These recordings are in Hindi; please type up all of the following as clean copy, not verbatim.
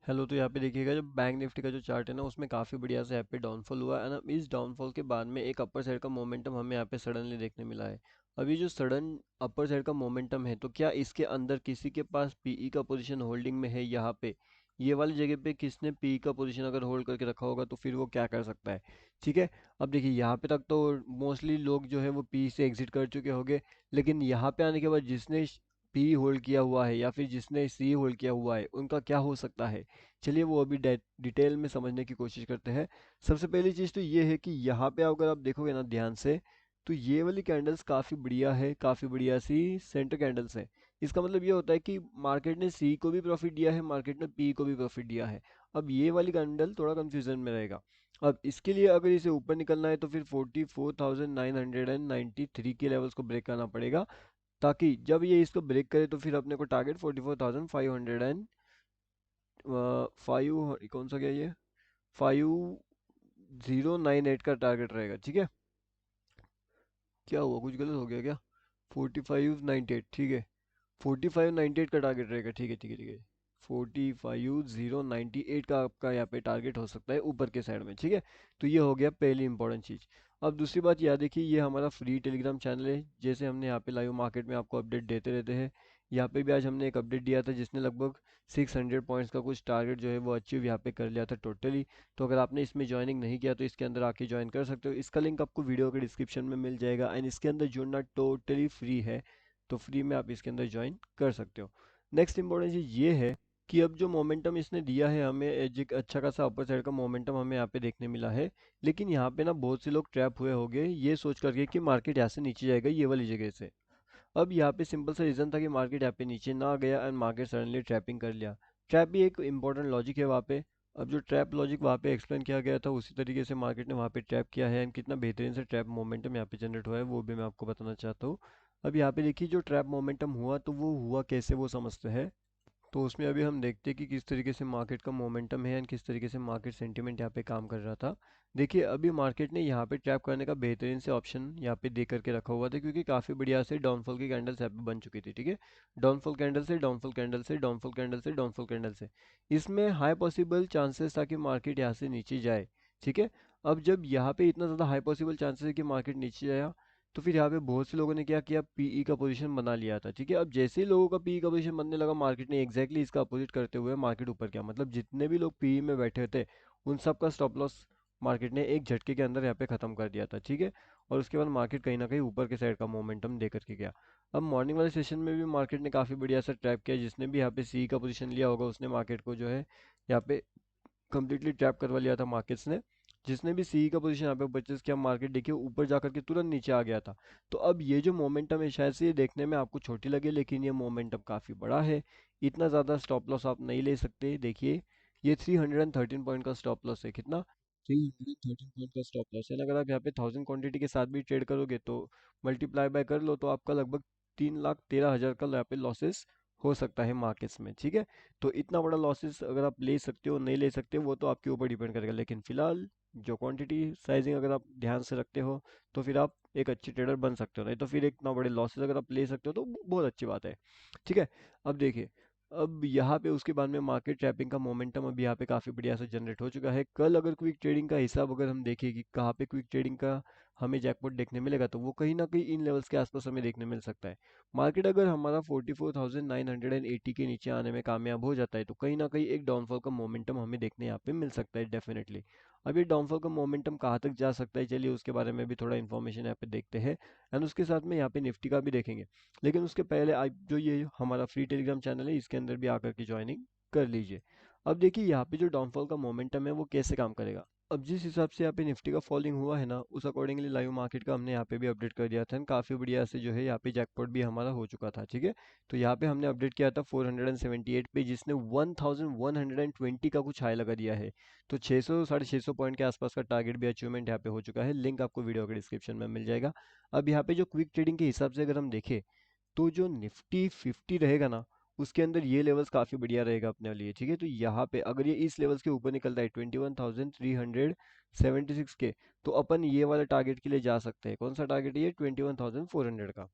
हेलो। तो यहाँ पे देखिएगा जो बैंक निफ्टी का जो चार्ट है ना, उसमें काफ़ी बढ़िया से यहाँ पे डाउनफॉल हुआ है ना। इस डाउनफॉल के बाद में एक अपर साइड का मोमेंटम हमें यहाँ पे सडनली देखने मिला है। अब ये जो सडन अपर साइड का मोमेंटम है, तो क्या इसके अंदर किसी के पास पीई का पोजीशन होल्डिंग में है यहाँ पे, ये वाली जगह पे किसने पीई का पोजीशन अगर होल्ड करके रखा होगा तो फिर वो क्या कर सकता है। ठीक है। अब देखिए यहाँ पे तक तो मोस्टली लोग जो है वो पी से एग्जिट कर चुके होंगे, लेकिन यहाँ पे आने के बाद जिसने पी होल्ड किया हुआ है या फिर जिसने सी होल्ड किया हुआ है, उनका क्या हो सकता है। चलिए वो अभी डिटेल में समझने की कोशिश करते हैं। सबसे पहली चीज़ तो ये है कि यहाँ पे अगर आप देखोगे ना ध्यान से, तो ये वाली कैंडल्स काफ़ी बढ़िया है, काफ़ी बढ़िया सी सेंटर कैंडल्स है। इसका मतलब ये होता है कि मार्केट ने सी को भी प्रॉफिट दिया है, मार्केट ने पी को भी प्रॉफिट दिया है। अब ये वाली कैंडल थोड़ा कंफ्यूजन में रहेगा। अब इसके लिए अगर इसे ऊपर निकलना है तो फिर 44,993 के लेवल्स को ब्रेक करना पड़ेगा, ताकि जब ये इसको ब्रेक करे तो फिर अपने को टारगेट 44,500 एंड 5 कौन सा गया ये 5098 का टारगेट रहेगा। ठीक है। क्या हुआ, कुछ गलत हो गया क्या? 4598, ठीक है। 4598 का टारगेट रहेगा। ठीक है, ठीक है, ठीक है। 45,098 का आपका यहाँ पे टारगेट हो सकता है ऊपर के साइड में। ठीक है। तो ये हो गया पहली इंपॉर्टेंट चीज़। अब दूसरी बात याद देखिए, ये हमारा फ्री टेलीग्राम चैनल है। जैसे हमने यहाँ पे लाइव मार्केट में आपको अपडेट देते रहते हैं, यहाँ पे भी आज हमने एक अपडेट दिया था जिसने लगभग 600 पॉइंट्स का कुछ टारगेट जो है वो अचीव यहाँ पे कर लिया था टोटली। तो अगर आपने इसमें ज्वाइनिंग नहीं किया तो इसके अंदर आके ज्वाइन कर सकते हो। इसका लिंक आपको वीडियो के डिस्क्रिप्शन में मिल जाएगा एंड इसके अंदर जुड़ना टोटली फ्री है। तो फ्री में आप इसके अंदर ज्वाइन कर सकते हो। नेक्स्ट इंपॉर्टेंट चीज़ ये है कि अब जो मोमेंटम इसने दिया है हमें, एक अच्छा खासा अपर साइड का मोमेंटम हमें यहाँ पे देखने मिला है। लेकिन यहाँ पे ना बहुत से लोग ट्रैप हुए होंगे ये सोच करके कि मार्केट यहाँ से नीचे जाएगा ये वाली जगह से। अब यहाँ पे सिंपल सा रीज़न था कि मार्केट यहाँ पे नीचे ना गया एंड मार्केट सडनली ट्रैपिंग कर लिया। ट्रैप भी एक इंपॉर्टेंट लॉजिक है वहाँ पे। अब जो ट्रैप लॉजिक वहाँ पे एक्सप्लेन किया गया था उसी तरीके से मार्केट ने वहाँ पे ट्रैप किया है एंड कितना बेहतरीन से ट्रैप मोमेंटम यहाँ पे जनरेट हुआ है वो भी मैं आपको बताना चाहता हूँ। अब यहाँ पे देखिए जो ट्रैप मोमेंटम हुआ तो वो हुआ कैसे वो समझते हैं। तो उसमें अभी हम देखते हैं कि किस तरीके से मार्केट का मोमेंटम है एंड किस तरीके से मार्केट सेंटीमेंट यहाँ पे काम कर रहा था। देखिए अभी मार्केट ने यहाँ पे ट्रैप करने का बेहतरीन से ऑप्शन यहाँ पे दे करके रखा हुआ था, क्योंकि काफ़ी बढ़िया से डाउनफॉल की कैंडल्स यहाँ पे बन चुकी थी। ठीक है। डाउनफॉल कैंडल से डाउनफॉल कैंडल से डाउनफॉल कैंडल से डाउनफॉल कैंडल से इसमें हाई पॉसिबल चांसेस था कि मार्केट यहाँ से नीचे जाए। ठीक है। अब जब यहाँ पे इतना ज़्यादा हाई पॉसिबल चांसेस है कि मार्केट नीचे जाया, तो फिर यहाँ पे बहुत से लोगों ने क्या किया, पीई का पोजीशन बना लिया था। ठीक है। अब जैसे ही लोगों का पीई का पोजीशन बनने लगा, मार्केट ने एग्जैक्टली इसका अपोजिट करते हुए मार्केट ऊपर किया। मतलब जितने भी लोग पीई में बैठे थे उन सब का स्टॉप लॉस मार्केट ने एक झटके के अंदर यहाँ पे खत्म कर दिया था। ठीक है। और उसके बाद मार्केट कहीं ना कहीं ऊपर के साइड का मोमेंटम दे करके गया। अब मॉर्निंग वाले सेशन में भी मार्केट ने काफ़ी बढ़िया सा ट्रैप किया। जिसने भी यहाँ पे सी का पोजीशन लिया होगा उसने मार्केट को जो है यहाँ पे कंप्लीटली ट्रैप करवा लिया था मार्केट्स ने। जिसने भी सी का पोजीशन यहाँ पे परचेज किया, मार्केट देखिए ऊपर जाकर के तुरंत नीचे आ गया था। तो अब ये जो मोमेंटम है शायद से ये देखने में आपको छोटी लगे, लेकिन ये मोमेंटम काफ़ी बड़ा है। इतना ज़्यादा स्टॉप लॉस आप नहीं ले सकते। देखिए ये 313 पॉइंट का स्टॉप लॉस है। कितना? 313 पॉइंट का स्टॉप लॉस है। अगर आप यहाँ पे 1000 क्वांटिटी के साथ भी ट्रेड करोगे तो मल्टीप्लाई बाय कर लो तो आपका लगभग 3,13,000 का यहाँ पे लॉसेस हो सकता है मार्केट्स में। ठीक है। तो इतना बड़ा लॉसेस अगर आप ले सकते हो नहीं ले सकते वो तो आपके ऊपर डिपेंड करेगा, लेकिन फिलहाल जो क्वांटिटी साइजिंग अगर आप ध्यान से रखते हो तो फिर आप एक अच्छे ट्रेडर बन सकते हो। नहीं तो फिर इतना बड़े लॉसेस अगर आप ले सकते हो तो बहुत अच्छी बात है। ठीक है। अब देखिए, अब यहाँ पे उसके बाद में मार्केट ट्रैपिंग का मोमेंटम अभी यहाँ पे काफ़ी बढ़िया से जनरेट हो चुका है। कल अगर क्विक ट्रेडिंग का हिसाब अगर हम देखें कि कहाँ पे क्विक ट्रेडिंग का हमें जैकपॉट देखने मिलेगा, तो वो कहीं ना कहीं इन लेवल्स के आसपास हमें देखने मिल सकता है। मार्केट अगर हमारा 44,980 के नीचे आने में कामयाब हो जाता है तो कहीं ना कहीं एक डाउनफॉल का मोमेंटम हमें देखने यहाँ पे मिल सकता है डेफिनेटली। अब ये डाउनफॉल का मोमेंटम कहाँ तक जा सकता है, चलिए उसके बारे में भी थोड़ा इन्फॉर्मेशन यहाँ पे देखते हैं एंड उसके साथ में यहाँ पे निफ्टी का भी देखेंगे। लेकिन उसके पहले आप जो ये हमारा फ्री टेलीग्राम चैनल है इसके अंदर भी आकर के ज्वाइनिंग कर लीजिए। अब देखिए यहाँ पे जो डाउनफॉल का मोमेंटम है वो कैसे काम करेगा। अब जिस हिसाब से यहाँ पे निफ्टी का फॉलिंग हुआ है ना, उस अकॉर्डिंगली लाइव मार्केट का हमने यहाँ पे भी अपडेट कर दिया था। काफ़ी बढ़िया से जो है यहाँ पे जैकपॉट भी हमारा हो चुका था। ठीक है। तो यहाँ पे हमने अपडेट किया था 478 पे, जिसने 1120 का कुछ हाई लगा दिया है। तो 600 650 पॉइंट के आसपास का टारगेट भी अचीवमेंट यहाँ पे हो चुका है। लिंक आपको वीडियो के डिस्क्रिप्शन में मिल जाएगा। अब यहाँ पे जो क्विक ट्रेडिंग के हिसाब से अगर हम देखें तो जो निफ्टी 50 रहेगा ना, उसके अंदर ये लेवल्स काफ़ी बढ़िया रहेगा अपने लिए। ठीक है। तो यहाँ पे अगर ये इस लेवल्स के ऊपर निकलता है 21,376 के, तो अपन ये वाला टारगेट के लिए जा सकते हैं। कौन सा टारगेट है ये? 21,400 का।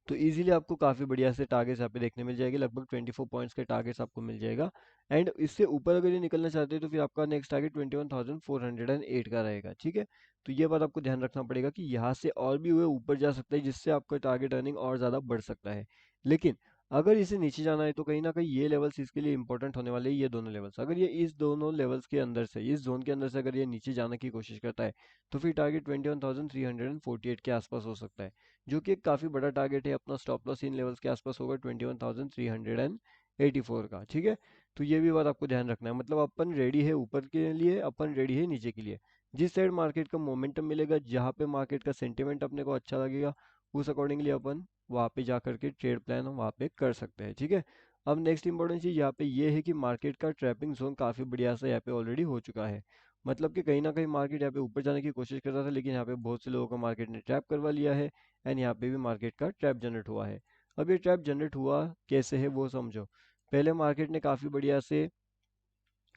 तो इजीली आपको काफ़ी बढ़िया से टारगेट्स यहाँ पे देखने मिल जाएंगे, लगभग 24 पॉइंट्स के टारगेट्स आपको मिल जाएगा। एंड इससे ऊपर अगर ये निकलना चाहते हैं तो फिर आपका नेक्स्ट टारगेट 21,408 का रहेगा, ठीक है। तो ये बात आपको ध्यान रखना पड़ेगा कि यहाँ से और भी हुए ऊपर जा सकता है, जिससे आपका टारगेट अर्निंग और ज़्यादा बढ़ सकता है। लेकिन अगर इसे नीचे जाना है तो कहीं ना कहीं ये लेवल्स इसके लिए इंपॉर्टेंट होने वाले हैं। ये दोनों लेवल्स, अगर ये इस दोनों लेवल्स के अंदर से, इस जोन के अंदर से अगर ये नीचे जाने की कोशिश करता है तो फिर टारगेट 21,348 के आसपास हो सकता है, जो कि एक काफ़ी बड़ा टारगेट है। अपना स्टॉप लॉस इन लेवल्स के आसपास होगा 21,384 का, ठीक है। तो ये भी बात आपको ध्यान रखना है, मतलब अपन रेडी है ऊपर के लिए, अपन रेडी है नीचे के लिए। जिस साइड मार्केट का मोमेंटम मिलेगा, जहाँ पे मार्केट का सेंटिमेंट अपने को अच्छा लगेगा, उस अकॉर्डिंगली अपन वहाँ पे जा करके ट्रेड प्लान हम वहाँ पे कर सकते हैं, ठीक है। अब नेक्स्ट इंपॉर्टेंट चीज़ यहाँ पे ये है कि मार्केट का ट्रैपिंग जोन काफ़ी बढ़िया से यहाँ पे ऑलरेडी हो चुका है। मतलब कि कहीं ना कहीं मार्केट यहाँ पे ऊपर जाने की कोशिश कर रहा था, लेकिन यहाँ पे बहुत से लोगों को मार्केट ने ट्रैप करवा लिया है। एंड यहाँ पे भी मार्केट का ट्रैप जनरेट हुआ है। अब ये ट्रैप जनरेट हुआ कैसे है वो समझो। पहले मार्केट ने काफ़ी बढ़िया से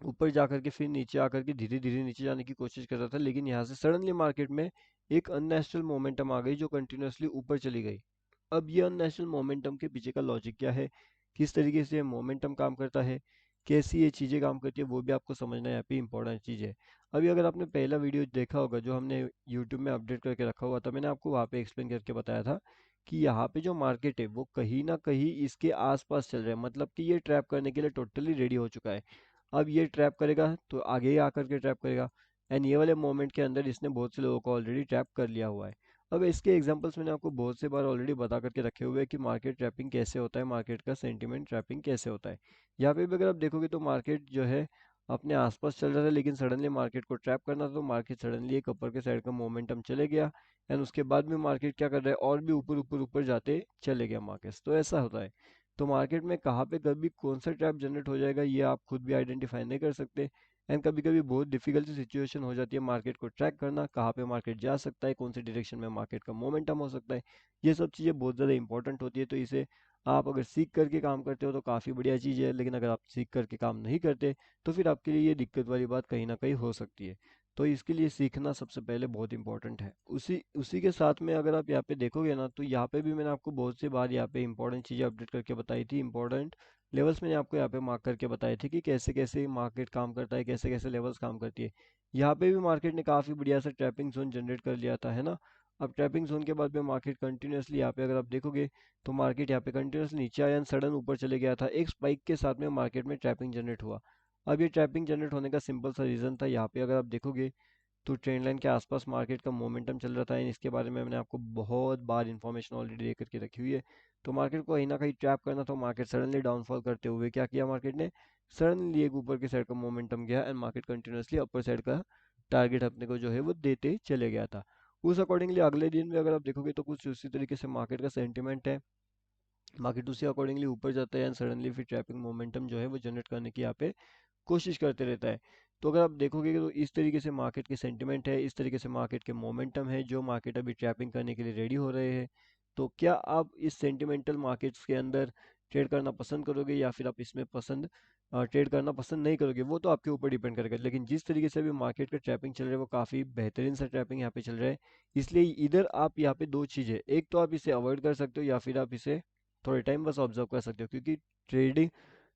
ऊपर जा करके फिर नीचे आकर के धीरे धीरे नीचे जाने की कोशिश कर रहा था, लेकिन यहाँ से सडनली मार्केट में एक अननेचुरल मोमेंटम आ गई जो कंटिन्यूअसली ऊपर चली गई। अब ये अननेचुरल मोमेंटम के पीछे का लॉजिक क्या है, किस तरीके से मोमेंटम काम करता है, कैसी ये चीज़ें काम करती है, वो भी आपको समझना यहाँ पे इंपॉर्टेंट चीज़ है। अभी अगर आपने पहला वीडियो देखा होगा जो हमने यूट्यूब में अपडेट करके रखा हुआ था, मैंने आपको वहाँ पे एक्सप्लेन करके बताया था कि यहाँ पे जो मार्केट है वो कहीं ना कहीं इसके आसपास चल रहा है, मतलब कि ये ट्रैप करने के लिए टोटली रेडी हो चुका है। अब ये ट्रैप करेगा तो आगे ही आकर के ट्रैप करेगा। एंड ये वाले मोमेंट के अंदर इसने बहुत से लोगों को ऑलरेडी ट्रैप कर लिया हुआ है। अब इसके एग्जांपल्स मैंने आपको बहुत से बार ऑलरेडी बता करके रखे हुए हैं कि मार्केट ट्रैपिंग कैसे होता है, मार्केट का सेंटिमेंट ट्रैपिंग कैसे होता है। यहाँ पे भी अगर आप देखोगे तो मार्केट जो है अपने आसपास चल रहा था, लेकिन सडनली मार्केट को ट्रैप करना था तो मार्केट सडनली एक अपर के साइड का मोमेंटम चले गया। एंड उसके बाद भी मार्केट क्या कर रहा है, और भी ऊपर ऊपर ऊपर जाते चले गया मार्केट। तो ऐसा होता है। तो मार्केट में कहाँ पे कभी कौन सा ट्रैप जनरेट हो जाएगा ये आप खुद भी आइडेंटिफाई नहीं कर सकते। एंड कभी कभी बहुत डिफिकल्ट सिचुएशन हो जाती है मार्केट को ट्रैक करना, कहाँ पे मार्केट जा सकता है, कौन सी डायरेक्शन में मार्केट का मोमेंटम हो सकता है। ये सब चीज़ें बहुत ज़्यादा इंपॉर्टेंट होती है। तो इसे आप अगर सीख करके काम करते हो तो काफ़ी बढ़िया चीज़ है, लेकिन अगर आप सीख करके काम नहीं करते तो फिर आपके लिए ये दिक्कत वाली बात कहीं ना कहीं हो सकती है। तो इसके लिए सीखना सबसे पहले बहुत इंपॉर्टेंट है। उसी उसी के साथ में अगर आप यहाँ पे देखोगे ना तो यहाँ पे भी मैंने आपको बहुत सी बार यहाँ पे इंपॉर्टेंट चीज़ें अपडेट करके बताई थी। इंपॉर्टेंट लेवल्स मैंने आपको यहाँ पे मार्क करके बताए थे कि कैसे कैसे मार्केट काम करता है, कैसे कैसे लेवल्स काम करती है। यहाँ पे भी मार्केट ने काफ़ी बढ़िया सा ट्रैपिंग जोन जनरेट कर लिया था, है ना। अब ट्रैपिंग जोन के बाद में मार्केट कंटिन्यूसली यहाँ पे अगर आप देखोगे तो मार्केट यहाँ पे कंटिन्यूसली नीचे आया, सडन ऊपर चले गया था, एक स्पाइक के साथ में मार्केट में ट्रैपिंग जनरेट हुआ। अब ये ट्रैपिंग जनरेट होने का सिंपल सा रीज़न था, यहाँ पे अगर आप देखोगे तो ट्रेंड लाइन के आसपास मार्केट का मोमेंटम चल रहा था। इसके बारे में मैंने आपको बहुत बार इन्फॉर्मेशन ऑलरेडी दे करके रखी हुई है। तो मार्केट को कहीं ना कहीं ट्रैप करना था, मार्केट सडनली डाउनफॉल करते हुए क्या किया, मार्केट ने सडनली एक ऊपर की साइड का मोमेंटम गया and market continuously upper side का टारगेट अपने को जो है वो देते चले गया था। उस अकॉर्डिंगली अगले दिन में अगर आप देखोगे तो कुछ उसी तरीके से मार्केट का सेंटिमेंट है, मार्केट उसी अकॉर्डिंगली ऊपर जाता है एंड सडनली फिर ट्रैपिंग मोमेंटम जो है वो जनरेट करने की यहाँ पे कोशिश करते रहता है। तो अगर आप देखोगे तो इस तरीके से मार्केट के सेंटिमेंट है, इस तरीके से मार्केट के मोमेंटम है, जो मार्केट अभी ट्रैपिंग करने के लिए रेडी हो रहे हैं। तो क्या आप इस सेंटिमेंटल मार्केट्स के अंदर ट्रेड करना पसंद करोगे या फिर आप इसमें ट्रेड करना पसंद नहीं करोगे, वो तो आपके ऊपर डिपेंड करेगा। लेकिन जिस तरीके से अभी मार्केट का ट्रैपिंग चल रहा है वो काफ़ी बेहतरीन सा ट्रैपिंग यहाँ पे चल रहा है। इसलिए इधर आप यहाँ पे दो चीज़ें, एक तो आप इसे अवॉइड कर सकते हो या फिर आप इसे थोड़े टाइम बस ऑब्जर्व कर सकते हो, क्योंकि ट्रेडिंग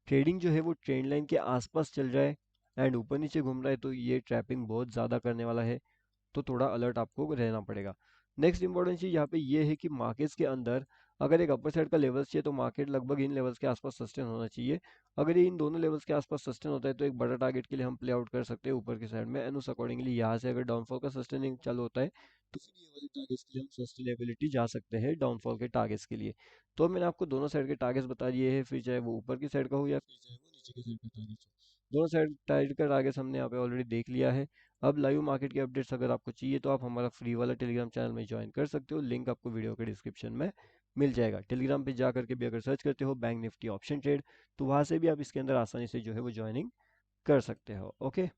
ट्रेडिंग जो है वो ट्रेंड लाइन के आसपास चल रहा है एंड ऊपर नीचे घूम रहा है, तो ये ट्रैपिंग बहुत ज़्यादा करने वाला है। तो थोड़ा अलर्ट आपको रहना पड़ेगा। नेक्स्ट इंपॉर्टेंट चीज़ यहाँ पे ये है कि मार्केट्स के अंदर अगर एक अपर साइड का लेवल्स चाहिए तो मार्केट लगभग इन लेवल्स के आसपास सस्टेन होना चाहिए। अगर ये इन दोनों लेवल्स के आसपास सस्टेन होता है तो एक बड़ा टारगेट के लिए हम प्ले आउट कर सकते हैं ऊपर की साइड में, एंड उस अकॉर्डिंगली यहाँ से अगर डाउनफॉल का सस्टेनिंग चालू होता है तो फिर ये वाले टारगेट्स के लिए हम सस्टेनेबिलिटी जा सकते हैं डाउनफॉल के टारगेट्स के लिए। तो मैंने आपको दोनों साइड के टारगेट्स बता दिए हैं, फिर चाहे वो ऊपर की साइड का हो या फिर चाहे वो नीचे की साइड का टारगेट हो। दोनों साइड का टारगेट्स हमने यहाँ पे ऑलरेडी देख लिया है। अब लाइव मार्केट की अपडेट्स अगर आपको चाहिए तो आप हमारा फ्री वाला टेलीग्राम चैनल में ज्वाइन कर सकते हो, लिंक आपको वीडियो के डिस्क्रिप्शन में मिल जाएगा। टेलीग्राम पे जा करके भी अगर सर्च करते हो बैंक निफ्टी ऑप्शन ट्रेड तो वहाँ से भी आप इसके अंदर आसानी से जो है वो ज्वाइनिंग कर सकते हो। ओके।